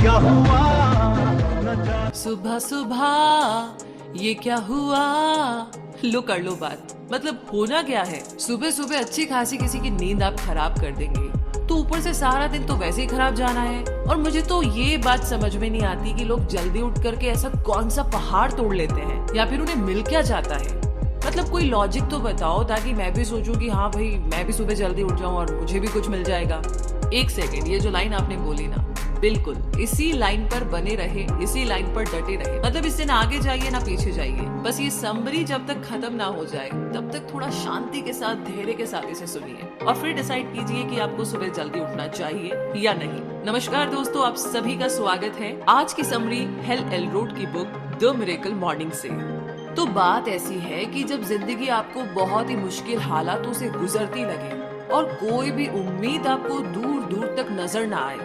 क्या हुआ सुबह सुबह ये क्या हुआ। लो कर लो बात, मतलब होना क्या है। सुबह सुबह अच्छी खासी किसी की नींद आप खराब कर देंगे तो ऊपर से सारा दिन तो वैसे ही खराब जाना है। और मुझे तो ये बात समझ में नहीं आती कि लोग जल्दी उठ करके ऐसा कौन सा पहाड़ तोड़ लेते हैं, या फिर उन्हें मिल क्या जाता है। मतलब कोई लॉजिक तो बताओ ताकि मैं भी सोचूं कि हाँ भाई मैं भी सुबह जल्दी उठ जाऊं और मुझे भी कुछ मिल जाएगा। एक सेकेंड, ये जो लाइन आपने बोली ना, बिल्कुल इसी लाइन पर बने रहे, इसी लाइन पर डटे रहे। मतलब इससे ना आगे जाइए ना पीछे जाइए, बस ये समरी जब तक खत्म ना हो जाए तब तक थोड़ा शांति के साथ धैर्य के साथ इसे सुनिए और फिर डिसाइड कीजिए कि आपको सुबह जल्दी उठना चाहिए या नहीं। नमस्कार दोस्तों, आप सभी का स्वागत है आज की समरी हेल एलरोड की बुक द मिरेकल मॉर्निंग से। तो बात ऐसी है कि जब जिंदगी आपको बहुत ही मुश्किल हालातों से गुजरती लगे और कोई भी उम्मीद आपको दूर दूर तक नजर ना आए,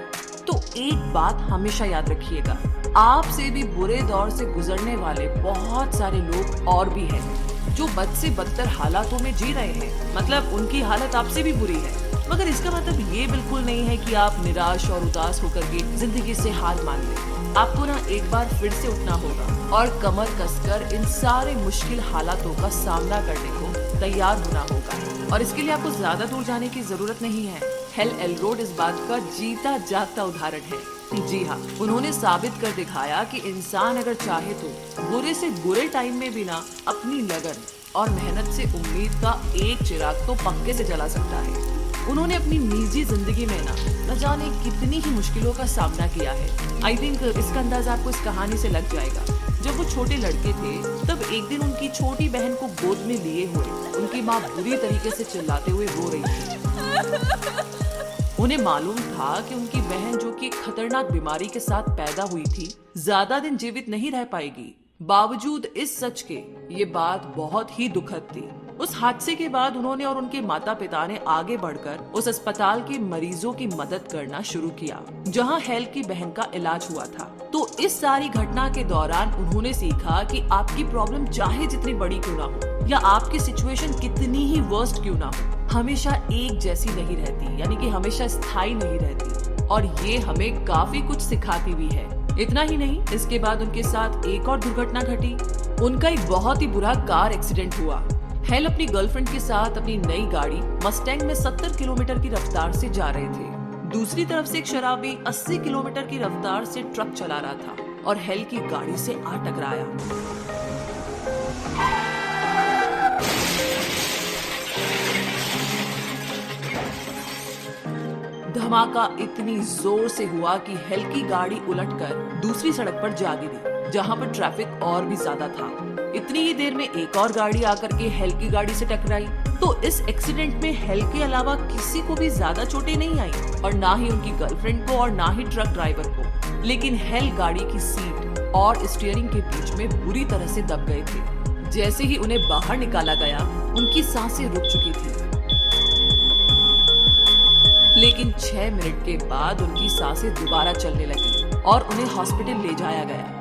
तो एक बात हमेशा याद रखिएगा, आपसे भी बुरे दौर से गुजरने वाले बहुत सारे लोग और भी हैं जो बद से बदतर हालातों में जी रहे हैं। मतलब उनकी हालत आपसे भी बुरी है, मगर इसका मतलब ये बिल्कुल नहीं है कि आप निराश और उदास होकर के जिंदगी से हार मान लें। आपको ना एक बार फिर से उठना होगा और कमर कसकर इन सारे मुश्किल हालातों का सामना करने को तैयार होना होगा। और इसके लिए आपको ज्यादा दूर जाने की जरूरत नहीं है। हेल एलरोड इस बात का जीता जागता उदाहरण है। जी हाँ, उन्होंने साबित कर दिखाया कि इंसान अगर चाहे तो बुरे से बुरे टाइम में भी ना अपनी लगन और मेहनत से उम्मीद का एक चिराग तो पक्के से जला सकता है। उन्होंने अपनी निजी जिंदगी में न जाने कितनी ही मुश्किलों का सामना किया है। आई थिंक इसका अंदाजा आपको इस कहानी से लग जाएगा। जब वो छोटे लड़के थे तब एक दिन उनकी छोटी बहन को गोद में लिए हुए उनकी माँ बुरी तरीके से चिल्लाते हुए रो रही थी। उन्हें मालूम था कि उनकी बहन, जो कि एक खतरनाक बीमारी के साथ पैदा हुई थी, ज्यादा दिन जीवित नहीं रह पाएगी। बावजूद इस सच के ये बात बहुत ही दुखद थी। उस हादसे के बाद उन्होंने और उनके माता पिता ने आगे बढ़कर उस अस्पताल के मरीजों की मदद करना शुरू किया जहां हेल की बहन का इलाज हुआ था। तो इस सारी घटना के दौरान उन्होंने सीखा कि आपकी प्रॉब्लम चाहे जितनी बड़ी क्यों ना हो या आपकी सिचुएशन कितनी ही वर्स्ट क्यों ना हो, हमेशा एक जैसी नहीं रहती, यानी कि हमेशा स्थायी नहीं रहती। और ये हमें काफी कुछ सिखाती भी है। इतना ही नहीं, इसके बाद उनके साथ एक और दुर्घटना घटी। उनका एक बहुत ही बुरा कार एक्सीडेंट हुआ। हेल अपनी गर्लफ्रेंड के साथ अपनी नई गाड़ी मस्टैंग में 70 किलोमीटर की रफ्तार से जा रहे थे। दूसरी तरफ से एक शराबी 80 किलोमीटर की रफ्तार से ट्रक चला रहा था और हेल की गाड़ी से आ टकराया। धमाका इतनी जोर से हुआ कि हेल की गाड़ी उलटकर दूसरी सड़क पर जा गिरी, जहां पर ट्रैफिक और भी ज्यादा था। इतनी ही देर में एक और गाड़ी आकर के हेल की गाड़ी से टकराई। तो इस एक्सीडेंट में हेल के अलावा किसी को भी ज्यादा चोटें नहीं आई, और ना ही उनकी गर्लफ्रेंड को और ना ही ट्रक ड्राइवर को। लेकिन हेल गाड़ी की सीट और स्टीयरिंग के बीच में बुरी तरह से दब गए थे। जैसे ही उन्हें बाहर निकाला गया, उनकी सांसें रुक चुकी थी। लेकिन 6 मिनट के बाद उनकी सांसें दोबारा चलने लगी और उन्हें हॉस्पिटल ले जाया गया।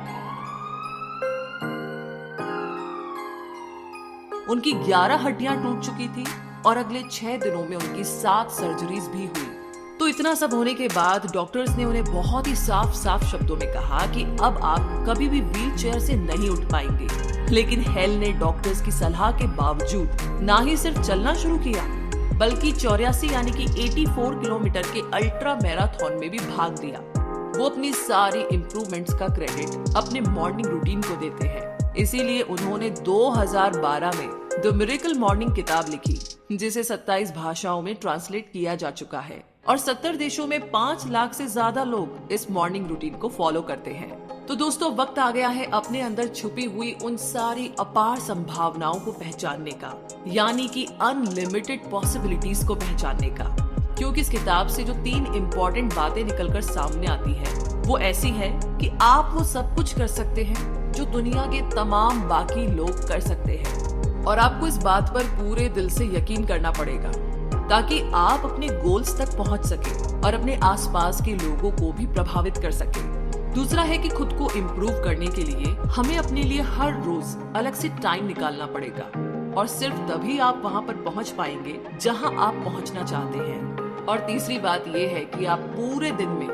उनकी 11 हड्डियां टूट चुकी थी और अगले 6 दिनों में उनकी 7 सर्जरीज भी हुई। तो इतना सब होने के बाद डॉक्टर्स ने उन्हें बहुत ही साफ साफ शब्दों में कहा कि अब आप कभी भी व्हील चेयर से नहीं उठ पाएंगे। लेकिन हेल ने डॉक्टर्स की सलाह के बावजूद ना ही सिर्फ चलना शुरू किया, बल्कि 84 यानी कि 84 किलोमीटर के अल्ट्रा मैराथन में भी भाग लिया। वो अपनी सारी इम्प्रूवमेंट्स का क्रेडिट अपने मॉर्निंग रूटीन को देते हैं। इसीलिए उन्होंने 2012 में द मिरेकल मॉर्निंग किताब लिखी, जिसे 27 भाषाओं में ट्रांसलेट किया जा चुका है और 70 देशों में 5 लाख से ज्यादा लोग इस मॉर्निंग रूटीन को फॉलो करते हैं। तो दोस्तों, वक्त आ गया है अपने अंदर छुपी हुई उन सारी अपार संभावनाओं को पहचानने का, यानी कि अनलिमिटेड पॉसिबिलिटीज को पहचानने का। क्योंकि इस किताब से जो 3 इम्पोर्टेंट बातें निकलकर सामने आती है वो ऐसी है कि आप वो सब कुछ कर सकते हैं जो दुनिया के तमाम बाकी लोग कर सकते हैं, और आपको इस बात पर पूरे दिल से यकीन करना पड़ेगा ताकि आप अपने गोल्स तक पहुंच सके और अपने आसपास के लोगों को भी प्रभावित कर सके। दूसरा है कि खुद को इम्प्रूव करने के लिए हमें अपने लिए हर रोज अलग से टाइम निकालना पड़ेगा, और सिर्फ तभी आप वहां पर पहुंच पाएंगे जहां आप पहुंचना चाहते हैं। और तीसरी बात यह है कि आप पूरे दिन में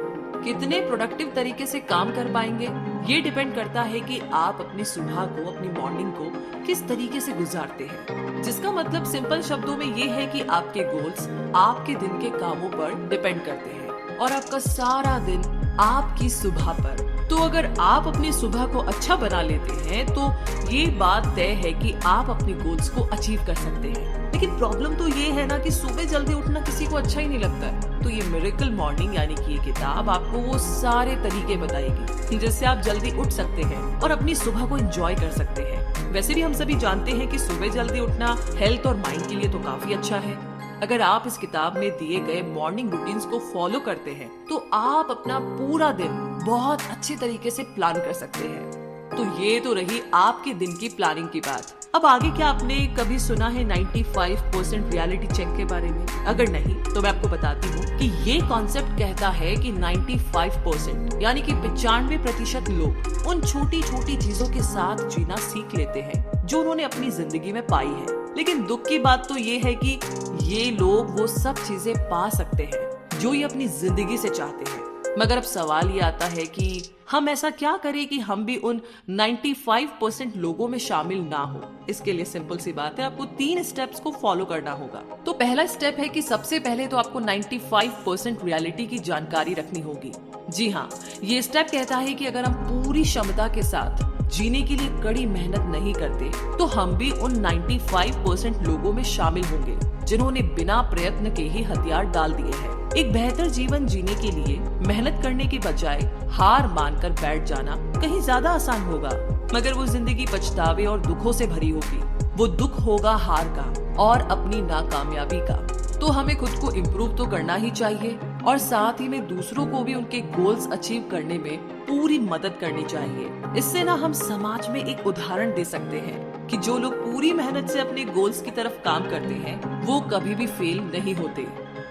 कितने प्रोडक्टिव तरीके से काम कर पाएंगे ये डिपेंड करता है कि आप अपनी सुबह को, अपनी मॉर्निंग को किस तरीके से गुजारते हैं। जिसका मतलब सिंपल शब्दों में ये है कि आपके गोल्स आपके दिन के कामों पर डिपेंड करते हैं और आपका सारा दिन आपकी सुबह पर। तो अगर आप अपनी सुबह को अच्छा बना लेते हैं तो ये बात तय है कि आप अपने गोल्स को अचीव कर सकते हैं। लेकिन प्रॉब्लम तो ये है ना कि सुबह जल्दी उठना किसी को अच्छा ही नहीं लगता है। तो ये मिरेकल मॉर्निंग यानी कि ये किताब आपको वो सारे तरीके बताएगी जिससे आप जल्दी उठ सकते हैं और अपनी सुबह को एंजॉय कर सकते हैं। वैसे भी हम सभी जानते हैं कि सुबह जल्दी उठना हेल्थ और माइंड के लिए तो काफी अच्छा है। अगर आप इस किताब में दिए गए मॉर्निंग रूटीन्स को फॉलो करते हैं तो आप अपना पूरा दिन बहुत अच्छे तरीके से प्लान कर सकते हैं। तो ये तो रही आपके दिन की प्लानिंग की बात। अब आगे क्या आपने कभी सुना है 95% रियलिटी चेक के बारे में? अगर नहीं तो मैं आपको बताती हूँ कि ये कॉन्सेप्ट कहता है कि 95% यानी कि 95% लोग उन छोटी छोटी चीजों के साथ जीना सीख लेते हैं जो उन्होंने अपनी जिंदगी में पाई है। लेकिन दुख की बात तो ये है कि ये लोग वो सब चीजें पा सकते हैं जो ये अपनी जिंदगी से चाहते हैं। मगर अब सवाल ये आता है कि हम ऐसा क्या करें कि हम भी उन 95% लोगों में शामिल ना हो। इसके लिए सिंपल सी बात है, आपको 3 स्टेप्स को फॉलो करना होगा। तो पहला स्टेप है कि सबसे पहले तो आपको 95% रियलिटी की जानकारी रखनी होगी। जी हाँ, ये स्टेप कहता है कि अगर हम पूरी क्षमता के साथ जीने के लिए कड़ी मेहनत नहीं करते तो हम भी उन 95% लोगों में शामिल होंगे जिन्होंने बिना प्रयत्न के ही हथियार डाल दिए हैं। एक बेहतर जीवन जीने के लिए मेहनत करने के बजाय हार मानकर बैठ जाना कहीं ज्यादा आसान होगा, मगर वो जिंदगी पछतावे और दुखों से भरी होगी। वो दुख होगा हार का और अपनी नाकामयाबी का। तो हमें खुद को इम्प्रूव तो करना ही चाहिए और साथ ही में दूसरों को भी उनके गोल्स अचीव करने में पूरी मदद करनी चाहिए। इससे ना हम समाज में एक उदाहरण दे सकते हैं कि जो लोग पूरी मेहनत से अपने गोल्स की तरफ काम करते हैं वो कभी भी फेल नहीं होते।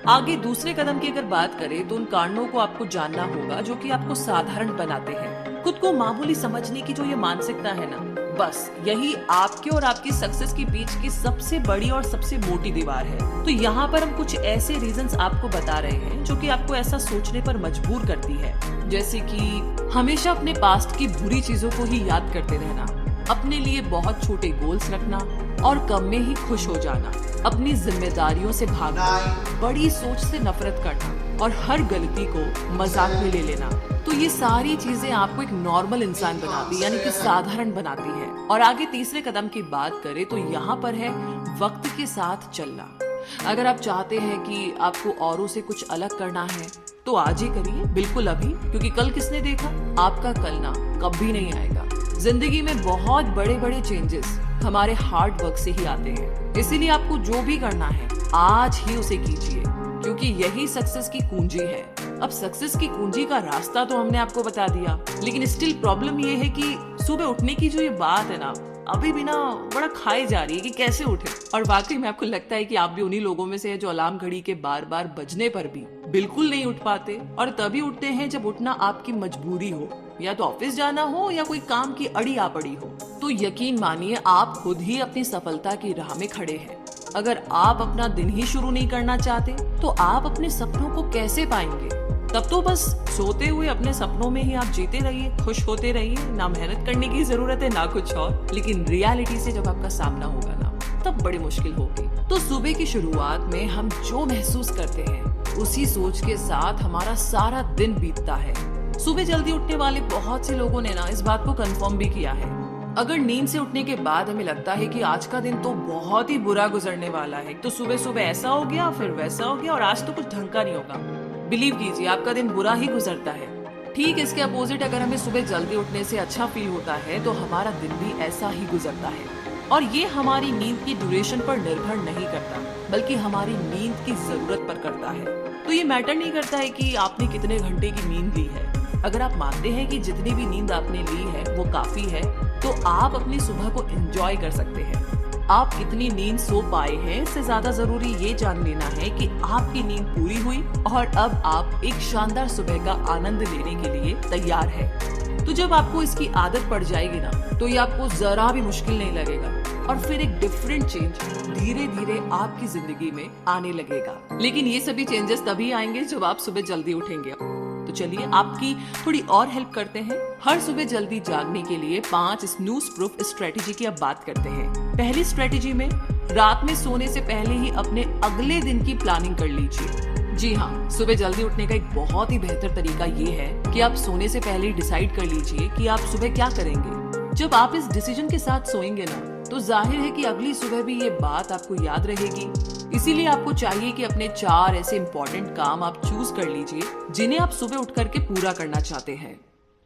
आगे दूसरे कदम की अगर बात करें तो उन कारणों को आपको जानना होगा जो कि आपको साधारण बनाते हैं। खुद को मामूली समझने की जो ये मानसिकता है ना, बस यही आपके और आपकी सक्सेस के बीच की सबसे बड़ी और सबसे मोटी दीवार है। तो यहाँ पर हम कुछ ऐसे रीजंस आपको बता रहे हैं जो कि आपको ऐसा सोचने पर मजबूर करती है, जैसे कि हमेशा अपने पास्ट की बुरी चीजों को ही याद करते रहना, अपने लिए बहुत छोटे गोल्स रखना और कम में ही खुश हो जाना, अपनी जिम्मेदारियों से भागना, बड़ी सोच से नफरत करना और हर गलती को मजाक में ले लेना। तो ये सारी चीजें आपको एक नॉर्मल इंसान बनाती यानी कि साधारण बनाती है। और आगे तीसरे कदम की बात करें तो यहाँ पर है वक्त के साथ चलना। अगर आप चाहते हैं कि आपको औरों से कुछ अलग करना है तो आज ही करिए, बिल्कुल अभी, क्योंकि कल किसने देखा, आपका कल ना कभी नहीं आएगा। जिंदगी में बहुत बड़े बड़े चेंजेस हमारे हार्ड वर्क से ही आते हैं। इसीलिए आपको जो भी करना है आज ही उसे कीजिए, क्योंकि यही सक्सेस की कुंजी है। अब सक्सेस की कुंजी का रास्ता तो हमने आपको बता दिया, लेकिन स्टिल प्रॉब्लम ये है कि सुबह उठने की जो ये बात है ना, अभी भी ना बड़ा खाई जा रही है कि कैसे उठे। और वाकई में आपको लगता है कि आप भी उन्हीं लोगों में से है जो अलार्म घड़ी के बार बार बजने पर भी बिल्कुल नहीं उठ पाते और तभी उठते हैं जब उठना आपकी मजबूरी हो, या तो ऑफिस जाना हो या कोई काम की अड़ी आ पड़ी हो। तो यकीन मानिए आप खुद ही अपनी सफलता की राह में खड़े हैं। अगर आप अपना दिन ही शुरू नहीं करना चाहते तो आप अपने सपनों को कैसे पाएंगे? तब तो बस सोते हुए अपने सपनों में ही आप जीते रहिए, खुश होते रहिए, ना मेहनत करने की जरूरत है ना कुछ और। लेकिन रियलिटी से जब आपका सामना होगा ना, तब बड़ी मुश्किल होगी। तो सुबह की शुरुआत में हम जो महसूस करते हैं उसी सोच के साथ हमारा सारा दिन बीतता है। सुबह जल्दी उठने वाले बहुत से लोगों ने ना इस बात को कंफर्म भी किया है। अगर नींद से उठने के बाद हमें लगता है कि आज का दिन तो बहुत ही बुरा गुजरने वाला है, तो सुबह सुबह ऐसा हो गया फिर वैसा हो गया और आज तो कुछ ढंग का नहीं होगा, बिलीव कीजिए आपका दिन बुरा ही गुजरता है। ठीक इसके अपोजिट अगर हमें सुबह जल्दी उठने से अच्छा फील होता है तो हमारा दिन भी ऐसा ही गुजरता है। और ये हमारी नींद की ड्यूरेशन पर निर्भर नहीं करता, बल्कि हमारी नींद की जरूरत पर करता है। तो ये मैटर नहीं करता है कि आपने कितने घंटे की नींद ली है। अगर आप मानते हैं कि जितनी भी नींद आपने ली है वो काफी है, तो आप अपनी सुबह को एंजॉय कर सकते हैं। आप कितनी नींद सो पाए हैं इससे ज्यादा जरूरी ये जान लेना है कि आपकी नींद पूरी हुई और अब आप एक शानदार सुबह का आनंद लेने के लिए तैयार है। तो जब आपको इसकी आदत पड़ जाएगी ना, तो ये आपको जरा भी मुश्किल नहीं लगेगा और फिर एक डिफरेंट चेंज धीरे धीरे आपकी जिंदगी में आने लगेगा। लेकिन ये सभी चेंजेस तभी आएंगे जब आप सुबह जल्दी उठेंगे। तो चलिए आपकी थोड़ी और हेल्प करते हैं। हर सुबह जल्दी जागने के लिए 5 स्नूज प्रूफ स्ट्रेटेजी की अब बात करते हैं। पहली स्ट्रेटेजी में रात में सोने से पहले ही अपने अगले दिन की प्लानिंग कर लीजिए। जी हाँ, सुबह जल्दी उठने का एक बहुत ही बेहतर तरीका ये है कि आप सोने से पहले ही डिसाइड कर लीजिए कि आप सुबह क्या करेंगे। जब आप इस डिसीजन के साथ सोएंगे ना, तो जाहिर है कि अगली सुबह भी ये बात आपको याद रहेगी। इसीलिए आपको चाहिए कि अपने 4 ऐसे इम्पोर्टेंट काम आप चूज कर लीजिए जिन्हें आप सुबह उठ करके पूरा करना चाहते हैं।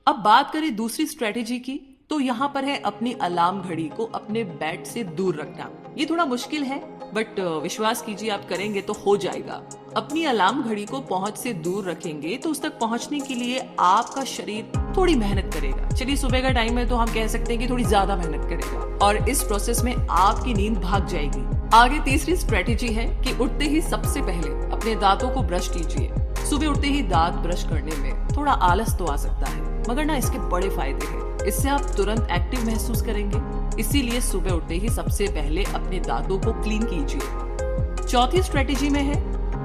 अब बात करें दूसरी स्ट्रेटेजी की, तो यहाँ पर है अपनी अलार्म घड़ी को अपने बेड से दूर रखना। ये थोड़ा मुश्किल है, बट विश्वास कीजिए आप करेंगे तो हो जाएगा। अपनी अलार्म घड़ी को पहुंच से दूर रखेंगे तो उस तक पहुंचने के लिए आपका शरीर थोड़ी मेहनत करेगा। चलिए सुबह का टाइम है तो हम कह सकते हैं कि थोड़ी ज्यादा मेहनत करेगा और इस प्रोसेस में आपकी नींद भाग जाएगी। आगे तीसरी स्ट्रेटेजी है कि उठते ही सबसे पहले अपने दांतों को ब्रश कीजिए। सुबह उठते ही दांत ब्रश करने में थोड़ा आलस तो आ सकता है, मगर ना इसके बड़े फायदे हैं। इससे आप तुरंत एक्टिव महसूस करेंगे। इसीलिए सुबह उठते ही सबसे पहले अपने दांतों को क्लीन कीजिए। चौथी स्ट्रेटेजी में है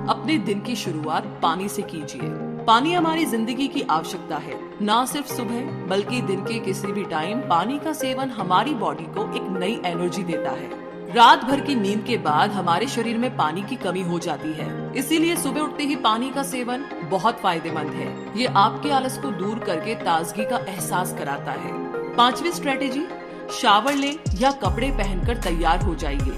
अपने दिन की शुरुआत पानी से कीजिए। पानी हमारी जिंदगी की आवश्यकता है, ना सिर्फ सुबह बल्कि दिन के किसी भी टाइम। पानी का सेवन हमारी बॉडी को एक नई एनर्जी देता है। रात भर की नींद के बाद हमारे शरीर में पानी की कमी हो जाती है, इसीलिए सुबह उठते ही पानी का सेवन बहुत फायदेमंद है। ये आपके आलस को दूर करके ताजगी का एहसास कराता है। पांचवी स्ट्रेटेजी, शावर लें या कपड़े पहनकर तैयार हो जाइए।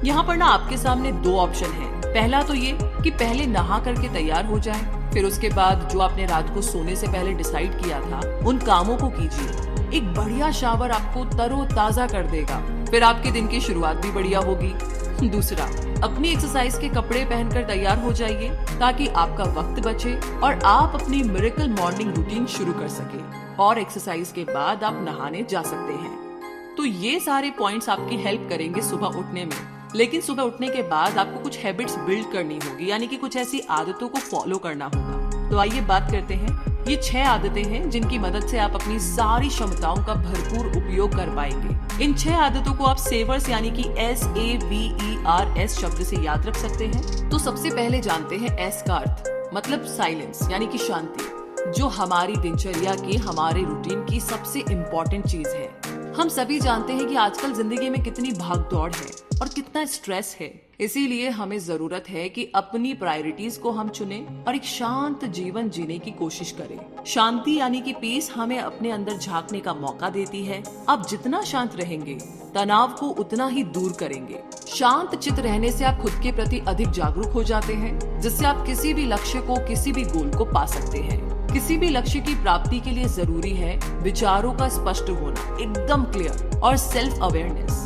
यहाँ पर ना आपके सामने 2 ऑप्शन हैं। पहला तो ये कि पहले नहा करके तैयार हो जाएं, फिर उसके बाद जो आपने रात को सोने से पहले डिसाइड किया था उन कामों को कीजिए। एक बढ़िया शावर आपको तरोताजा कर देगा, फिर आपके दिन की शुरुआत भी बढ़िया होगी। दूसरा, अपनी एक्सरसाइज के कपड़े पहनकर तैयार हो जाइए ताकि आपका वक्त बचे और आप अपनी मिरेकल मॉर्निंग रूटीन शुरू कर सके और एक्सरसाइज के बाद आप नहाने जा सकते हैं। तो ये सारे पॉइंट्स आपकी हेल्प करेंगे सुबह उठने में। लेकिन सुबह उठने के बाद आपको कुछ हैबिट्स बिल्ड करनी होगी, यानी कि कुछ ऐसी आदतों को फॉलो करना होगा। तो आइए बात करते हैं। ये 6 आदतें हैं जिनकी मदद से आप अपनी सारी क्षमताओं का भरपूर उपयोग कर पाएंगे। इन 6 आदतों को आप सेवर्स यानी कि SAVERS शब्द से याद रख सकते हैं। तो सबसे पहले जानते हैं S का अर्थ, मतलब साइलेंस यानी कि शांति, जो हमारी दिनचर्या की, हमारे रूटीन की सबसे इम्पोर्टेंट चीज है। हम सभी जानते हैं कि आजकल जिंदगी में कितनी भागदौड़ है और कितना स्ट्रेस है। इसीलिए हमें जरूरत है कि अपनी प्रायोरिटीज को हम चुनें और एक शांत जीवन जीने की कोशिश करें। शांति यानी कि पीस हमें अपने अंदर झांकने का मौका देती है। आप जितना शांत रहेंगे, तनाव को उतना ही दूर करेंगे। शांत चित्त रहने से आप खुद के प्रति अधिक जागरूक हो जाते हैं, जिससे आप किसी भी लक्ष्य को, किसी भी गोल को पा सकते हैं। किसी भी लक्ष्य की प्राप्ति के लिए जरूरी है विचारों का स्पष्ट होना, एकदम क्लियर, और सेल्फ अवेयरनेस।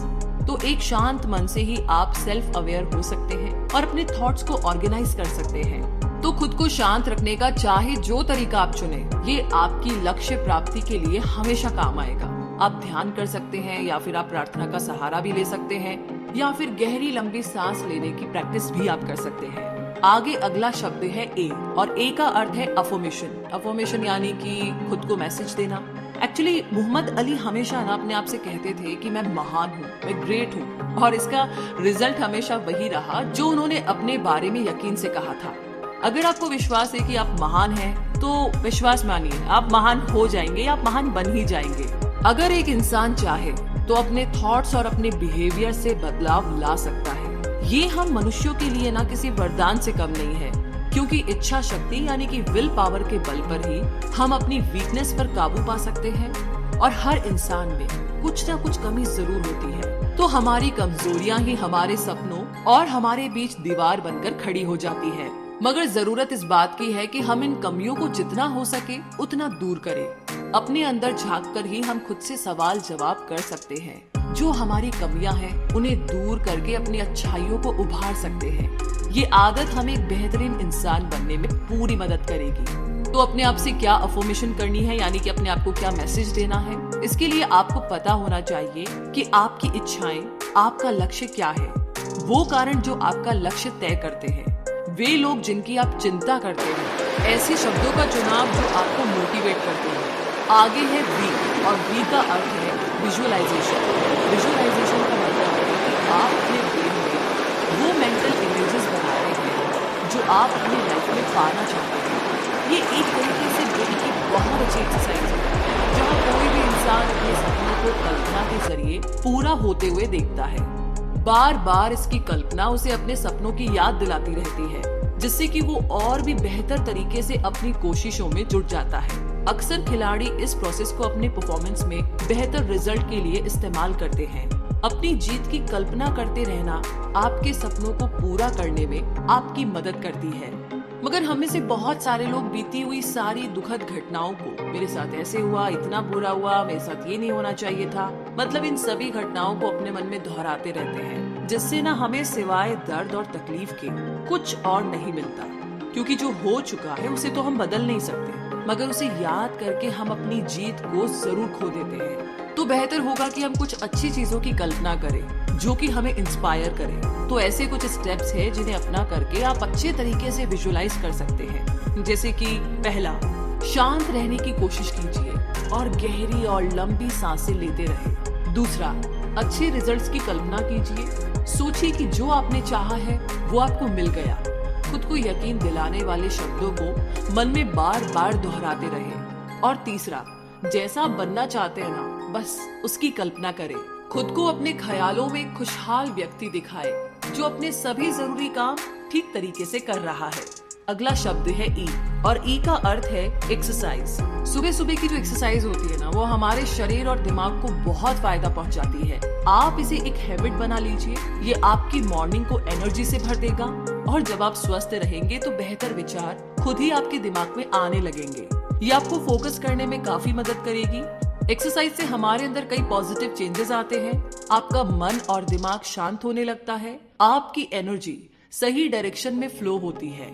तो एक शांत मन से ही आप सेल्फ अवेयर हो सकते हैं और अपने थॉट्स को ऑर्गेनाइज कर सकते हैं। तो खुद को शांत रखने का चाहे जो तरीका आप चुने, ये आपकी लक्ष्य प्राप्ति के लिए हमेशा काम आएगा। आप ध्यान कर सकते हैं, या फिर आप प्रार्थना का सहारा भी ले सकते हैं, या फिर गहरी लंबी सांस लेने की प्रैक्टिस भी आप कर सकते हैं। आगे अगला शब्द है ए, और ए का अर्थ है अफर्मेशन। अफर्मेशन यानी कि खुद को मैसेज देना। एक्चुअली मोहम्मद अली हमेशा ना अपने आप से कहते थे कि मैं महान हूँ, मैं ग्रेट हूँ, और इसका रिजल्ट हमेशा वही रहा जो उन्होंने अपने बारे में यकीन से कहा था। अगर आपको विश्वास है कि आप महान हैं, तो विश्वास मानिए, आप महान हो जाएंगे, आप महान बन ही जाएंगे। अगर एक इंसान चाहे तो अपने थॉट्स और अपने बिहेवियर से बदलाव ला सकता है। ये हम मनुष्यों के लिए ना किसी वरदान से कम नहीं है, क्योंकि इच्छा शक्ति यानी कि विल पावर के बल पर ही हम अपनी वीकनेस पर काबू पा सकते हैं। और हर इंसान में कुछ ना कुछ कमी जरूर होती है, तो हमारी कमजोरियां ही हमारे सपनों और हमारे बीच दीवार बनकर खड़ी हो जाती है। मगर जरूरत इस बात की है कि हम इन कमियों को जितना हो सके उतना दूर करें। अपने अंदर झांक कर ही हम खुद से सवाल जवाब कर सकते हैं। जो हमारी कमियां हैं उन्हें दूर करके अपनी अच्छाइयों को उभार सकते हैं। ये आदत हमें एक बेहतरीन इंसान बनने में पूरी मदद करेगी। तो अपने आप से क्या अफर्मेशन करनी है, यानी कि अपने आप को क्या मैसेज देना है, इसके लिए आपको पता होना चाहिए कि आपकी इच्छाएं, आपका लक्ष्य क्या है। वो कारण जो आपका लक्ष्य तय करते हैं, वे लोग जिनकी आप चिंता करते हैं, ऐसे शब्दों का चुनाव जो आपको मोटिवेट करते हैं। आगे है वी, और वी का अर्थ है विजुअलाइजेशन। विजुअलाइजेशन का मतलब है कि आप अपने ब्रेन में वो मेंटल इमेजेस बना रहे हैं जो आप अपनी लाइफ में पाना चाहते हैं। ये एक तरीके से बहुत अच्छी एक्सरसाइज है जहाँ कोई भी इंसान अपने सपनों को कल्पना के जरिए पूरा होते हुए देखता है। बार बार इसकी कल्पना उसे अपने सपनों की याद दिलाती रहती है, जिससे कि वो और भी बेहतर तरीके से अपनी कोशिशों में जुट जाता है। अक्सर खिलाड़ी इस प्रोसेस को अपने परफॉर्मेंस में बेहतर रिजल्ट के लिए इस्तेमाल करते हैं। अपनी जीत की कल्पना करते रहना आपके सपनों को पूरा करने में आपकी मदद करती है। मगर हम में से बहुत सारे लोग बीती हुई सारी दुखद घटनाओं को, मेरे साथ ऐसे हुआ, इतना बुरा हुआ, मेरे साथ ये नहीं होना चाहिए था, मतलब इन सभी घटनाओं को अपने मन में दोहराते रहते हैं, जिससे ना हमें सिवाय दर्द और तकलीफ के कुछ और नहीं मिलता। क्योंकि जो हो चुका है उसे तो हम बदल नहीं सकते, मगर उसे याद करके हम अपनी जीत को जरूर खो देते हैं। तो बेहतर होगा कि हम कुछ अच्छी चीजों की कल्पना करें जो कि हमें इंस्पायर करे। तो ऐसे कुछ स्टेप्स हैं जिन्हें अपना करके आप अच्छे तरीके से विजुलाइज कर सकते हैं। जैसे कि पहला, शांत रहने की कोशिश कीजिए और गहरी और लंबी सांसें लेते रहे। दूसरा, अच्छे रिजल्ट्स की कल्पना कीजिए। सोचिए कि जो आपने चाहा है वो आपको मिल गया। खुद को यकीन दिलाने वाले शब्दों को मन में बार बार दोहराते रहे। और तीसरा, जैसा आप बनना चाहते हैं ना, बस उसकी कल्पना करें। खुद को अपने ख्यालों में खुशहाल व्यक्ति दिखाए जो अपने सभी जरूरी काम ठीक तरीके से कर रहा है। अगला शब्द है ई, और ई का अर्थ है एक्सरसाइज। सुबह सुबह की जो एक्सरसाइज होती है ना, वो हमारे शरीर और दिमाग को बहुत फायदा पहुंचाती है। आप इसे एक हैबिट बना लीजिए। ये आपकी मॉर्निंग को एनर्जी से भर देगा और जब आप स्वस्थ रहेंगे तो बेहतर विचार खुद ही आपके दिमाग में आने लगेंगे। ये आपको फोकस करने में काफी मदद करेगी। एक्सरसाइज से हमारे अंदर कई पॉजिटिव चेंजेस आते हैं। आपका मन और दिमाग शांत होने लगता है, आपकी एनर्जी सही डायरेक्शन में फ्लो होती है।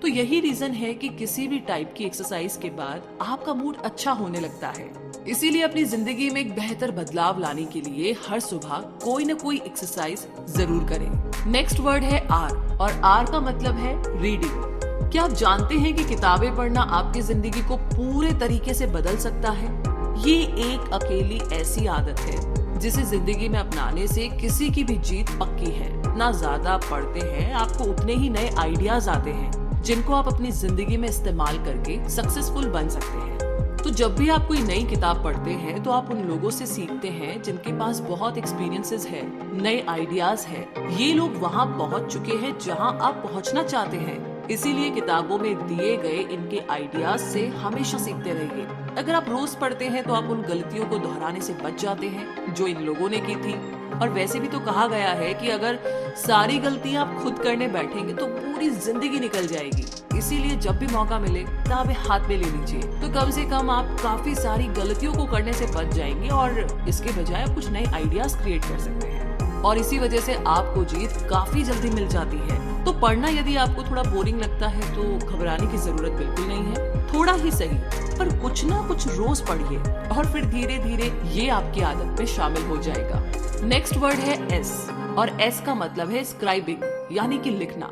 तो यही रीजन है कि किसी भी टाइप की एक्सरसाइज के बाद आपका मूड अच्छा होने लगता है। इसीलिए अपनी जिंदगी में एक बेहतर बदलाव लाने के लिए हर सुबह कोई न कोई एक्सरसाइज जरूर करें। नेक्स्ट वर्ड है आर, और आर का मतलब है रीडिंग। क्या आप जानते हैं कि किताबें पढ़ना आपकी जिंदगी को पूरे तरीके से बदल सकता है? ये एक अकेली ऐसी आदत है जिसे जिंदगी में अपनाने से किसी की भी जीत पक्की है। ना ज्यादा आप पढ़ते हैं, आपको उतने ही नए आइडियाज आते हैं जिनको आप अपनी जिंदगी में इस्तेमाल करके सक्सेसफुल बन सकते हैं। तो जब भी आप कोई नई किताब पढ़ते हैं तो आप उन लोगों से सीखते हैं जिनके पास बहुत एक्सपीरियंसेस है, नए आइडियाज है। ये लोग वहाँ पहुँच चुके हैं जहाँ आप पहुँचना चाहते हैं। इसीलिए किताबों में दिए गए इनके आइडियाज से हमेशा सीखते रहिए। अगर आप रोज पढ़ते हैं तो आप उन गलतियों को दोहराने से बच जाते हैं जो इन लोगों ने की थी। और वैसे भी तो कहा गया है कि अगर सारी गलतियां आप खुद करने बैठेंगे तो पूरी जिंदगी निकल जाएगी। इसीलिए जब भी मौका मिले किताबें हाथ में ले लीजिए, तो कम से कम आप काफी सारी गलतियों को करने से बच जाएंगे और इसके बजाय आप कुछ नए आइडियाज क्रिएट कर सकते हैं। और इसी वजह से आपको जीत काफी जल्दी मिल जाती है। तो पढ़ना यदि आपको थोड़ा बोरिंग लगता है तो घबराने की जरूरत बिल्कुल नहीं है। थोड़ा ही सही, पर कुछ ना कुछ रोज पढ़िए और फिर धीरे धीरे ये आपकी आदत में शामिल हो जाएगा। नेक्स्ट वर्ड है एस, और एस का मतलब है स्क्राइबिंग, यानी कि लिखना।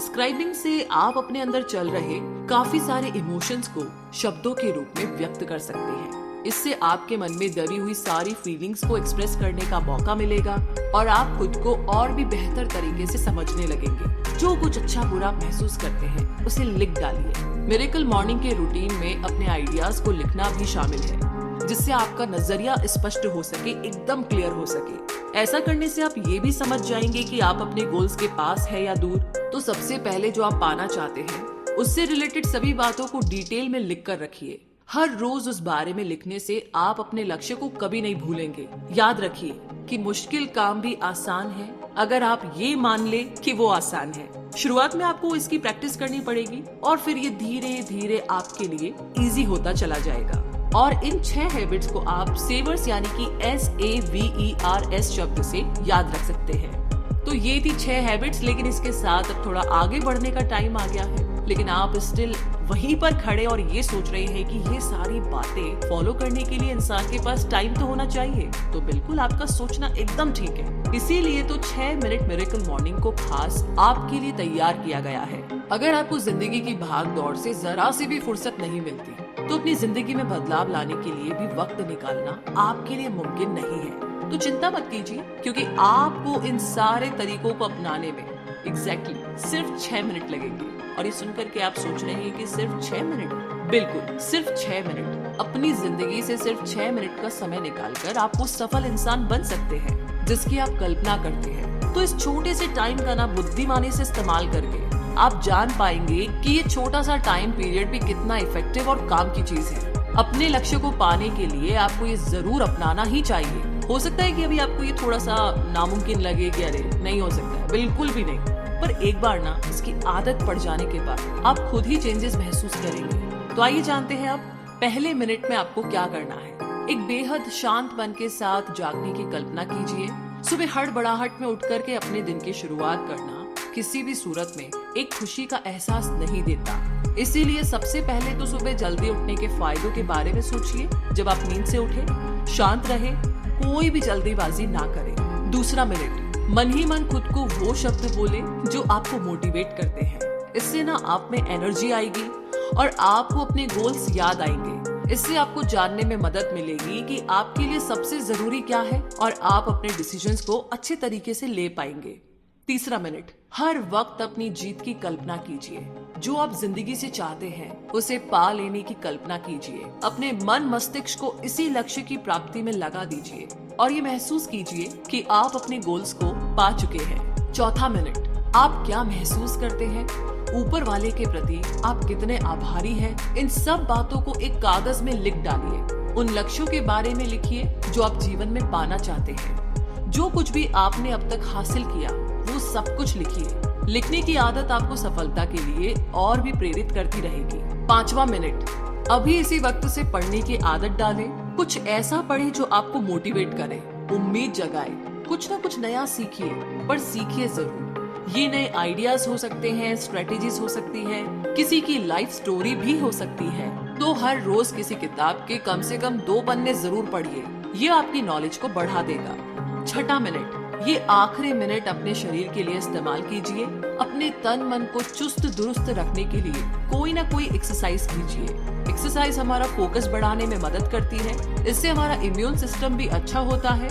स्क्राइबिंग से आप अपने अंदर चल रहे काफी सारे इमोशंस को शब्दों के रूप में व्यक्त कर सकते हैं। इससे आपके मन में दबी हुई सारी फीलिंग्स को एक्सप्रेस करने का मौका मिलेगा और आप खुद को और भी बेहतर तरीके से समझने लगेंगे। जो कुछ अच्छा बुरा महसूस करते हैं उसे लिख डालिए। मिरेकल मॉर्निंग के रूटीन में अपने आइडियाज को लिखना भी शामिल है, जिससे आपका नजरिया स्पष्ट हो सके, एकदम क्लियर हो सके। ऐसा करने से आप ये भी समझ जाएंगे कि आप अपने गोल्स के पास है या दूर। तो सबसे पहले जो आप पाना चाहते हैं उससे रिलेटेड सभी बातों को डिटेल में लिख कर रखिए। हर रोज उस बारे में लिखने से आप अपने लक्ष्य को कभी नहीं भूलेंगे। याद रखिए कि मुश्किल काम भी आसान है अगर आप ये मान ले कि वो आसान है। शुरुआत में आपको इसकी प्रैक्टिस करनी पड़ेगी और फिर ये धीरे धीरे आपके लिए इजी होता चला जाएगा। और इन 6 हैबिट्स को आप सेवर्स यानी कि SAVERS शब्द से याद रख सकते हैं। तो ये थी 6 हैबिट्स, लेकिन इसके साथ अब थोड़ा आगे बढ़ने का टाइम आ गया है। लेकिन आप स्टिल वहीं पर खड़े और ये सोच रहे हैं कि ये सारी बातें फॉलो करने के लिए इंसान के पास टाइम तो होना चाहिए। तो बिल्कुल आपका सोचना एकदम ठीक है। इसीलिए तो 6 मिनट मिरेकल मॉर्निंग को खास आपके लिए तैयार किया गया है। अगर आपको जिंदगी की भाग दौड़ से जरा सी भी फुर्सत नहीं मिलती तो अपनी जिंदगी में बदलाव लाने के लिए भी वक्त निकालना आपके लिए मुमकिन नहीं है। तो चिंता मत कीजिए, क्योंकि आपको इन सारे तरीकों को अपनाने में एग्जैक्टली सिर्फ 6 मिनट लगेंगे। और ये सुनकर के आप सोच रहे हैं कि सिर्फ 6 मिनट? बिल्कुल, सिर्फ 6 मिनट। अपनी जिंदगी से सिर्फ 6 मिनट का समय निकालकर आप वो सफल इंसान बन सकते हैं जिसकी आप कल्पना करते हैं। तो इस छोटे से टाइम का ना बुद्धिमानी से इस्तेमाल करके आप जान पाएंगे कि ये छोटा सा टाइम पीरियड भी कितना इफेक्टिव और काम की चीज है। अपने लक्ष्य को पाने के लिए आपको ये जरूर अपनाना ही चाहिए। हो सकता है कि अभी आपको ये थोड़ा सा नामुमकिन लगे कि अरे नहीं हो सकता है, बिल्कुल भी नहीं, पर एक बार ना इसकी आदत पड़ जाने के बाद आप खुद ही चेंजेस महसूस करेंगे। तो आइए जानते हैं अब पहले मिनट में आपको क्या करना है। एक बेहद शांत मन के साथ जागने की कल्पना कीजिए। सुबह हड़बड़ाहट में उठ करके अपने दिन की शुरुआत करना किसी भी सूरत में एक खुशी का एहसास नहीं देता। इसीलिए सबसे पहले तो सुबह जल्दी उठने के फायदों के बारे में सोचिए। जब आप नींद से उठे, शांत रहे, कोई भी जल्दीबाजी ना करें। दूसरा मिनट, मन ही मन खुद को वो शब्द बोले जो आपको मोटिवेट करते हैं। इससे ना आप में एनर्जी आएगी और आपको अपने गोल्स याद आएंगे। इससे आपको जानने में मदद मिलेगी कि आपके लिए सबसे जरूरी क्या है और आप अपने डिसीजंस को अच्छे तरीके से ले पाएंगे। तीसरा मिनट, हर वक्त अपनी जीत की कल्पना कीजिए। जो आप जिंदगी से चाहते हैं उसे पा लेने की कल्पना कीजिए। अपने मन मस्तिष्क को इसी लक्ष्य की प्राप्ति में लगा दीजिए और ये महसूस कीजिए कि आप अपने गोल्स को पा चुके हैं। चौथा मिनट, आप क्या महसूस करते हैं, ऊपर वाले के प्रति आप कितने आभारी हैं, इन सब बातों को एक कागज में लिख डालिए। उन लक्ष्यों के बारे में लिखिए जो आप जीवन में पाना चाहते हैं। जो कुछ भी आपने अब तक हासिल किया वो सब कुछ लिखिए। लिखने की आदत आपको सफलता के लिए और भी प्रेरित करती रहेगी। पांचवा मिनट, अभी इसी वक्त से पढ़ने की आदत डालें। कुछ ऐसा पढ़े जो आपको मोटिवेट करे, उम्मीद जगाए। कुछ ना कुछ नया सीखिए, पर सीखिए जरूर। ये नए आइडियाज हो सकते हैं, स्ट्रेटेजीज हो सकती है, किसी की लाइफ स्टोरी भी हो सकती है। तो हर रोज किसी किताब के कम से कम 2 पन्ने जरूर पढ़िए। ये आपकी नॉलेज को बढ़ा देगा। छठा मिनट, ये आखिरी मिनट अपने शरीर के लिए इस्तेमाल कीजिए। अपने तन मन को चुस्त दुरुस्त रखने के लिए कोई ना कोई एक्सरसाइज कीजिए। एक्सरसाइज हमारा फोकस बढ़ाने में मदद करती है। इससे हमारा इम्यून सिस्टम भी अच्छा होता है।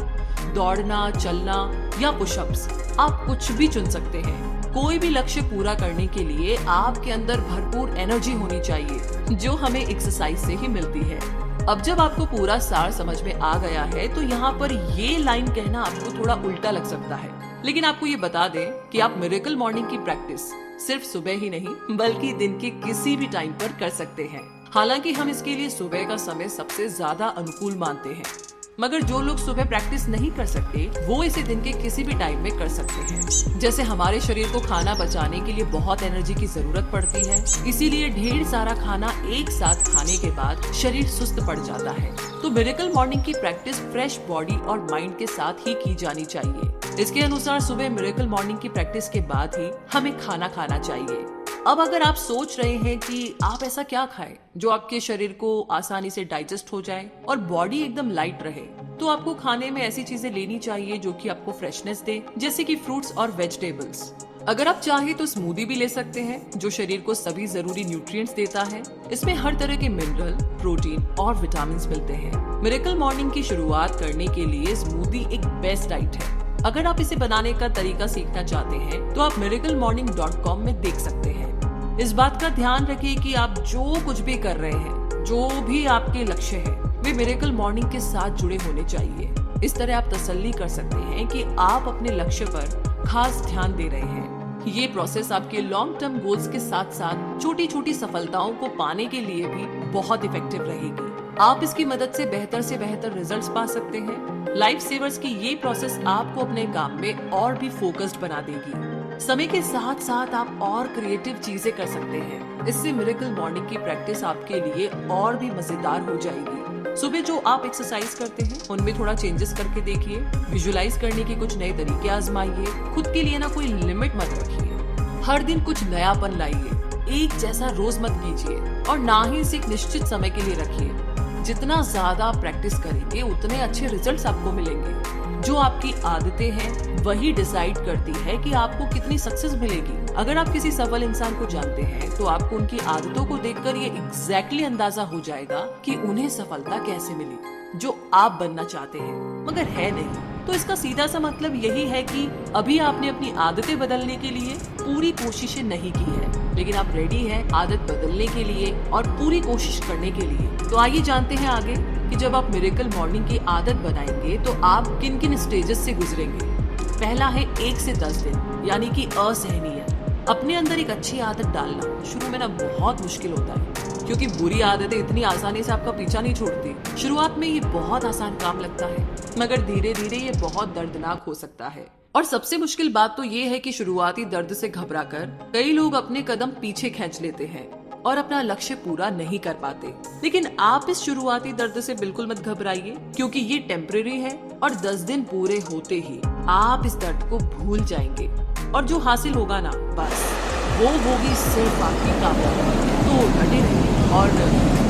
दौड़ना, चलना या पुशअप्स, आप कुछ भी चुन सकते हैं। कोई भी लक्ष्य पूरा करने के लिए आपके अंदर भरपूर एनर्जी होनी चाहिए जो हमें एक्सरसाइज से ही मिलती है। अब जब आपको पूरा सार समझ में आ गया है तो यहाँ पर ये लाइन कहना आपको थोड़ा उल्टा लग सकता है, लेकिन आपको ये बता दें कि आप मिरेकल मॉर्निंग की प्रैक्टिस सिर्फ सुबह ही नहीं बल्कि दिन के किसी भी टाइम पर कर सकते हैं। हालांकि हम इसके लिए सुबह का समय सबसे ज्यादा अनुकूल मानते हैं, मगर जो लोग सुबह प्रैक्टिस नहीं कर सकते वो इसे दिन के किसी भी टाइम में कर सकते हैं। जैसे हमारे शरीर को खाना पचाने के लिए बहुत एनर्जी की जरूरत पड़ती है, इसीलिए ढेर सारा खाना एक साथ खाने के बाद शरीर सुस्त पड़ जाता है। तो मिरेकल मॉर्निंग की प्रैक्टिस फ्रेश बॉडी और माइंड के साथ ही की जानी चाहिए। इसके अनुसार सुबह मिरेकल मॉर्निंग की प्रैक्टिस के बाद ही हमें खाना खाना चाहिए। अब अगर आप सोच रहे हैं कि आप ऐसा क्या खाएं जो आपके शरीर को आसानी से डाइजेस्ट हो जाए और बॉडी एकदम लाइट रहे, तो आपको खाने में ऐसी चीजें लेनी चाहिए जो कि आपको फ्रेशनेस दे, जैसे कि फ्रूट्स और वेजिटेबल्स। अगर आप चाहे तो स्मूदी भी ले सकते हैं जो शरीर को सभी जरूरी न्यूट्रिएंट्स देता है। इसमें हर तरह के मिनरल, प्रोटीन और विटामिन मिलते हैं। मिरेकल मॉर्निंग की शुरुआत करने के लिए स्मूदी एक बेस्ट डाइट है। अगर आप इसे बनाने का तरीका सीखना चाहते हैं तो आप miraclemorning.com में देख सकते हैं। इस बात का ध्यान रखिए कि आप जो कुछ भी कर रहे हैं, जो भी आपके लक्ष्य है, वे मिरेकल मॉर्निंग के साथ जुड़े होने चाहिए। इस तरह आप तसल्ली कर सकते हैं कि आप अपने लक्ष्य पर खास ध्यान दे रहे हैं। ये प्रोसेस आपके लॉन्ग टर्म गोल्स के साथ साथ छोटी छोटी सफलताओं को पाने के लिए भी बहुत इफेक्टिव रहेगी। आप इसकी मदद से बेहतर रिजल्ट्स पा सकते हैं। लाइफ सेवर्स की ये प्रोसेस आपको अपने काम में और भी फोकस्ड बना देगी। समय के साथ साथ आप और क्रिएटिव चीजें कर सकते हैं। इससे मिरेकल मॉर्निंग की प्रैक्टिस आपके लिए और भी मजेदार हो जाएगी। सुबह जो आप एक्सरसाइज करते हैं उनमें थोड़ा चेंजेस करके देखिए। विजुलाइज करने के कुछ नए तरीके आजमाइए। खुद के लिए ना कोई लिमिट मत रखिए। हर दिन कुछ नयापन लाइए। एक जैसा रोज मत कीजिए और ना ही इसे एक निश्चित समय के लिए रखिए। जितना ज्यादा आप प्रैक्टिस करेंगे उतने अच्छे रिजल्ट्स आपको मिलेंगे। जो आपकी आदतें हैं वही डिसाइड करती है कि आपको कितनी सक्सेस मिलेगी। अगर आप किसी सफल इंसान को जानते हैं तो आपको उनकी आदतों को देखकर ये एग्जैक्टली अंदाजा हो जाएगा कि उन्हें सफलता कैसे मिली जो आप बनना चाहते हैं मगर है नहीं। तो तो इसका सीधा सा मतलब यही है कि अभी आपने अपनी आदतें बदलने के लिए पूरी कोशिशें नहीं की है, लेकिन आप रेडी हैं आदत बदलने के लिए और पूरी कोशिश करने के लिए। तो आइए जानते हैं आगे कि जब आप मिरेकल मॉर्निंग की आदत बनाएंगे तो आप किन किन स्टेजेस से गुजरेंगे। पहला है 1 से 10 दिन, यानी कि असहनीय। अपने अंदर एक अच्छी आदत डालना शुरू में ना बहुत मुश्किल होता है, क्योंकि बुरी आदतें इतनी आसानी से आपका पीछा नहीं छोड़ती। शुरुआत में ये बहुत आसान काम लगता है, मगर धीरे धीरे ये बहुत दर्दनाक हो सकता है। और सबसे मुश्किल बात तो ये है कि शुरुआती दर्द से घबराकर कई लोग अपने कदम पीछे खींच लेते हैं और अपना लक्ष्य पूरा नहीं कर पाते। लेकिन आप इस शुरुआती दर्द से बिल्कुल मत घबराइए, क्योंकि ये टेम्परेरी है और 10 दिन पूरे होते ही आप इस दर्द को भूल जाएंगे और जो हासिल होगा ना, बस वो होगी सिर्फ आपकी कामयाबी। तो डटे रहिए और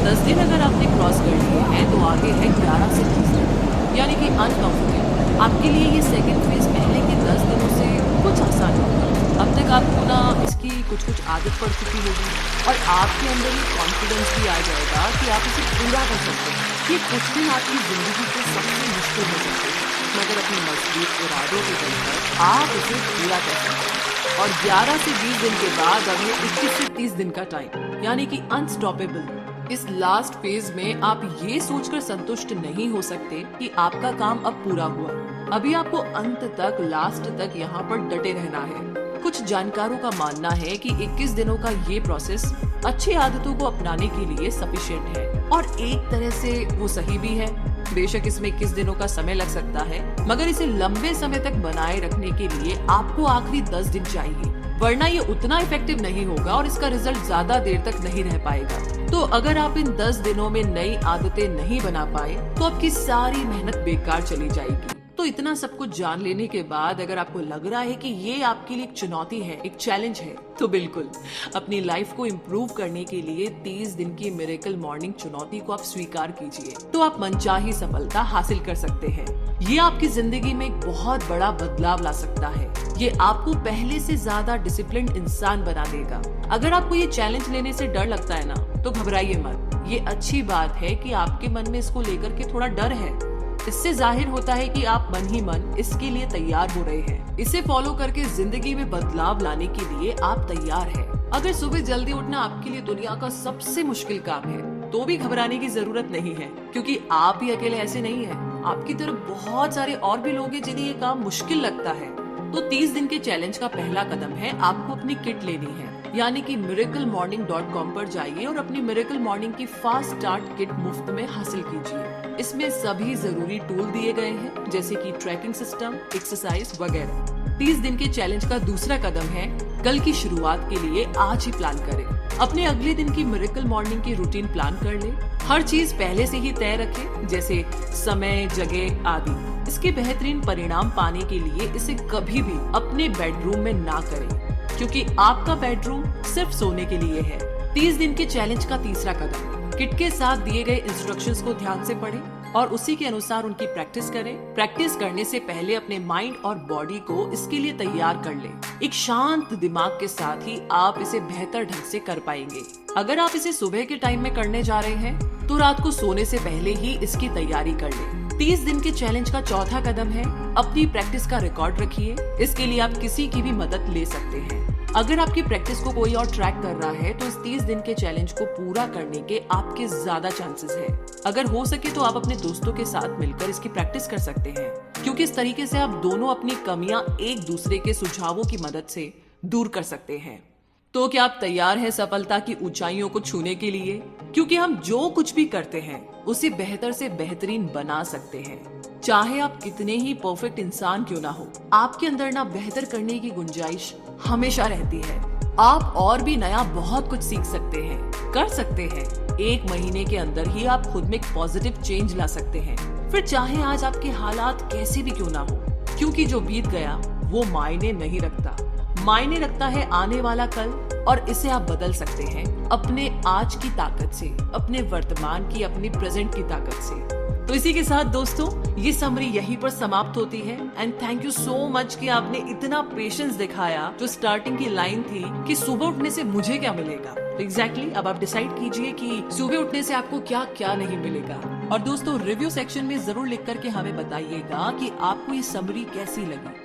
10 दिन अगर आपने क्रॉस कर लिए हैं तो आगे है 11 से 20 दिन, यानी कि अनकंफर्टेबल। आपके लिए ये सेकंड फेज पहले के 10 दिनों से कुछ आसान होगा। अब तक आपको ना इसकी कुछ आदत पड़ चुकी होगी और आपके अंदर ये कॉन्फिडेंस भी आ जाएगा कि आप इसे पूरा कर सकते हैं। ये कुछ दिन आपकी जिंदगी के सबसे मुश्किल हो सकते हैं, मगर अपने मजबूत इरादों के बल पर आप इसे पूरा कर सकते हैं। और 11 से 20 दिन के बाद अगले 21 से 30 दिन का टाइम, यानी कि अनस्टॉपेबल। इस लास्ट फेज में आप ये सोचकर संतुष्ट नहीं हो सकते कि आपका काम अब पूरा हुआ। अभी आपको अंत तक, लास्ट तक यहाँ पर डटे रहना है। कुछ जानकारों का मानना है कि 21 दिनों का ये प्रोसेस अच्छी आदतों को अपनाने के लिए सफिशिएंट है, और एक तरह से वो सही भी है। बेशक इसमें 21 दिनों का समय लग सकता है, मगर इसे लंबे समय तक बनाए रखने के लिए आपको आखिरी 10 दिन चाहिए, वरना ये उतना इफेक्टिव नहीं होगा और इसका रिजल्ट ज्यादा देर तक नहीं रह पाएगा। तो अगर आप इन 10 दिनों में नई आदतें नहीं बना पाए तो आपकी सारी मेहनत बेकार चली जाएगी। तो इतना सब कुछ जान लेने के बाद अगर आपको लग रहा है कि ये आपके लिए एक चुनौती है, एक चैलेंज है, तो बिल्कुल अपनी लाइफ को इम्प्रूव करने के लिए 30 दिन की मिरेकल मॉर्निंग चुनौती को आप स्वीकार कीजिए, तो आप मनचाही सफलता हासिल कर सकते हैं। ये आपकी जिंदगी में एक बहुत बड़ा बदलाव ला सकता है। ये आपको पहले से ज्यादा डिसिप्लिन्ड इंसान बना देगा। अगर आपको ये चैलेंज लेने से डर लगता है ना, तो घबराइए मत। ये अच्छी बात है कि आपके मन में इसको लेकर के थोड़ा डर है। इससे जाहिर होता है कि आप मन ही मन इसके लिए तैयार हो रहे हैं। इसे फॉलो करके जिंदगी में बदलाव लाने के लिए आप तैयार हैं। अगर सुबह जल्दी उठना आपके लिए दुनिया का सबसे मुश्किल काम है, तो भी घबराने की जरूरत नहीं है, क्योंकि आप ही अकेले ऐसे नहीं हैं। आपकी तरफ बहुत सारे और भी लोग हैं जिन्हें ये काम मुश्किल लगता है। तो 30 दिन के चैलेंज का पहला कदम है आपको अपनी किट लेनी है, यानी कि miraclemorning.com पर जाइए और अपनी मिरेकल मॉर्निंग की फास्ट स्टार्ट किट मुफ्त में हासिल कीजिए। इसमें सभी जरूरी टूल दिए गए हैं, जैसे कि ट्रैकिंग सिस्टम, एक्सरसाइज वगैरह। 30 दिन के चैलेंज का दूसरा कदम है कल की शुरुआत के लिए आज ही प्लान करें। अपने अगले दिन की मिरेकल मॉर्निंग की रूटीन प्लान कर ले। हर चीज पहले से ही तय रखें, जैसे समय, जगह आदि। इसके बेहतरीन परिणाम पाने के लिए इसे कभी भी अपने बेडरूम में ना करें, क्योंकि आपका बेडरूम सिर्फ सोने के लिए है। 30 दिन के चैलेंज का तीसरा कदम, किट के साथ दिए गए इंस्ट्रक्शंस को ध्यान से पढ़ें और उसी के अनुसार उनकी प्रैक्टिस करें। प्रैक्टिस करने से पहले अपने माइंड और बॉडी को इसके लिए तैयार कर लें। एक शांत दिमाग के साथ ही आप इसे बेहतर ढंग से कर पाएंगे। अगर आप इसे सुबह के टाइम में करने जा रहे हैं, तो रात को सोने से पहले ही इसकी तैयारी कर लें। 30 दिन के चैलेंज का चौथा कदम है अपनी प्रैक्टिस का रिकॉर्ड रखिए। इसके लिए आप किसी की भी मदद ले सकते हैं। अगर आपकी प्रैक्टिस को कोई और ट्रैक कर रहा है, तो इस 30 दिन के चैलेंज को पूरा करने के आपके ज्यादा चांसेस है। अगर हो सके तो आप अपने दोस्तों के साथ मिलकर इसकी प्रैक्टिस कर सकते हैं, क्योंकि इस तरीके से आप दोनों अपनी कमियां एक दूसरे के सुझावों की मदद से दूर कर सकते हैं। तो क्या आप तैयार हैं सफलता की ऊंचाइयों को छूने के लिए? क्योंकि हम जो कुछ भी करते हैं उसे बेहतर से बेहतरीन बना सकते हैं। चाहे आप कितने ही परफेक्ट इंसान क्यों ना हो, आपके अंदर ना बेहतर करने की गुंजाइश हमेशा रहती है। आप और भी नया बहुत कुछ सीख सकते हैं, कर सकते हैं। 1 महीने के अंदर ही आप खुद में एक पॉजिटिव चेंज ला सकते हैं। फिर चाहे आज आपके हालात कैसे भी क्यों ना हो, क्योंकि जो बीत गया वो मायने नहीं रखता। मायने रखता है आने वाला कल, और इसे आप बदल सकते हैं अपने आज की ताकत से, अपने वर्तमान की, अपनी प्रेजेंट की ताकत से। तो इसी के साथ दोस्तों, ये समरी यहीं पर समाप्त होती है। And thank you so much कि आपने इतना पेशेंस दिखाया। जो स्टार्टिंग की लाइन थी कि सुबह उठने से मुझे क्या मिलेगा, तो एग्जैक्टली अब आप डिसाइड कीजिए कि सुबह उठने से आपको क्या क्या नहीं मिलेगा। और दोस्तों रिव्यू सेक्शन में जरूर लिख करके हमें बताइएगा कि आपको ये समरी कैसी लगी।